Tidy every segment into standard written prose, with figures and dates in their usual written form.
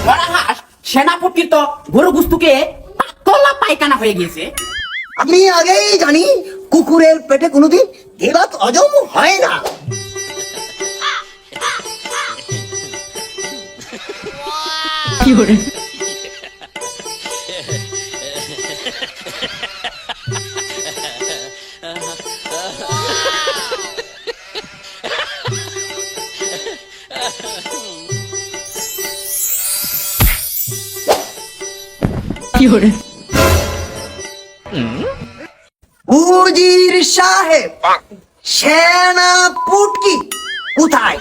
মরা হাঁস সেনাপতির তো গরু গুস্তুকে তলা পায়খানা হয়ে গিয়েছে। আমি আগেই জানি কুকুরের পেটে কোনোদিন দেবাত হজম হয় না। উজির সাহেব, সেনাপতি কোথায়?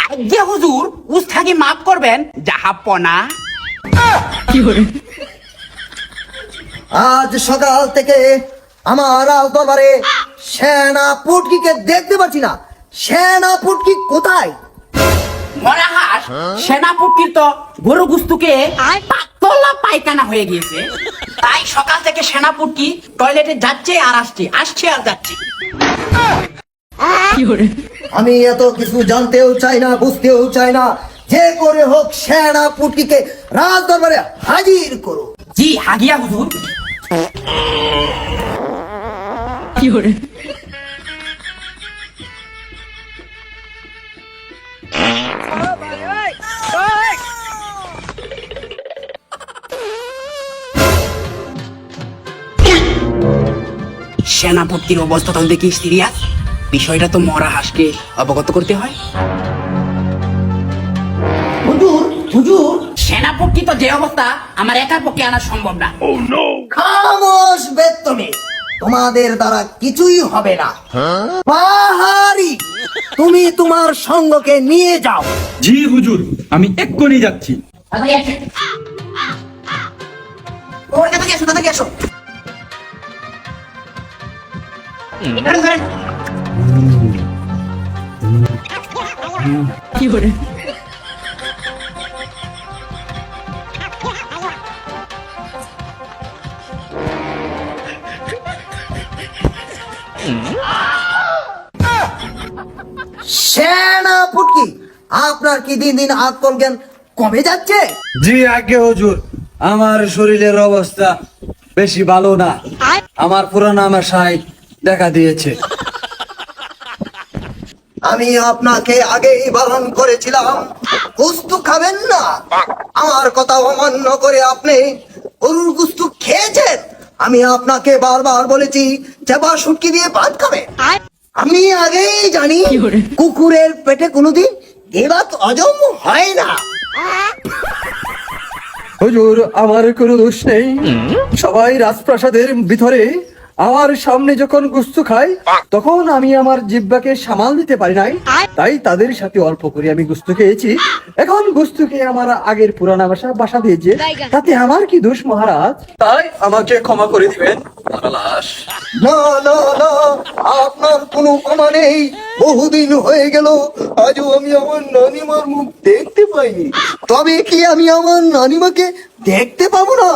আজ্ঞে হুজুর, উস্তাদি মাফ করবেন জাহাপনা। আজ সকাল থেকে আমার দরবারে সেনাপতিকে দেখতে পাচ্ছি না। সেনাপতি কোথায়? মরা হাঁস সেনাপতির তো গরু গুস্তুকে তলা পায়খানা হয়ে গিয়েছে, তাই সকাল থেকে সেনাপতি টয়লেটে যাচ্ছে আর আসছে, আসছে আর যাচ্ছে। আমি এত কিছু জানতেও চাই না, বুঝতেও চাই না। যে করে হোক সেনাপতিকে রাজ দরবারে হাজির করো। জি হাগিয়া হুজুর। সেনাপতির অবস্থা তো দেখি সিরিয়াস, বিষয়টা তো মরা হাঁসকে অবগত করতে হয়। হুজুর, হুজুর, সেনাপতি তো যে অবস্থা, আমার একার পক্ষে আনা সম্ভব না। খামোশ বেত্তমে, তোমাদের দ্বারা কিছুই হবে না। পাহাড়ি, তুমি তোমার সঙ্গকে নিয়ে যাও। জি হুজুর, আমি এক্ষুনি যাচ্ছি। সেনাপতি, আপনার কি দিন দিন আকল জ্ঞান কমে যাচ্ছে? জি আগে হুজুর, আমার শরীরের অবস্থা বেশি ভালো না। আমার পুরানো আমাশায় দেখা দিয়েছে। আমি আপনাকে আগেই বারণ করেছিলাম গুস্তু খাবেন না। আমার কথা অমান্য করে আপনি গরুর গুস্তু খেয়েছেন। আমি আপনাকে বারবার বলেছি চাপা শুটকি দিয়ে ভাত খাবেন। আমি আগেই জানি কুকুরের পেটে কোনোদিন দেবাত হজম হয় না। হুজুর, আমার কোনো দোষ নেই। সবাই রাজপ্রাসাদের ভিতরে আমার সামনে যখন গুস্তু খায়, তখন আমি আমার জিহ্বাকে সামাল দিতে পারি নাই, তাই তাদের সাথে অল্প করে আমি গুস্তু খেয়েছি। এখন গুস্তু খেয়ে আমার আগের পুরানা বাসা দিয়েছে, তাতে আমার কি দোষ মহারাজ? তাই আমাকে ক্ষমা করে দিবেন মহারাজ। না না না, আপনার কোনো ক্ষমা নেই। বহুদিন হয়ে গেল, আজও আমি আমার নানিমার মুখ দেখতে পাইনি। তবে কি আমি আমার নানিমাকে দেখতে পাবো না?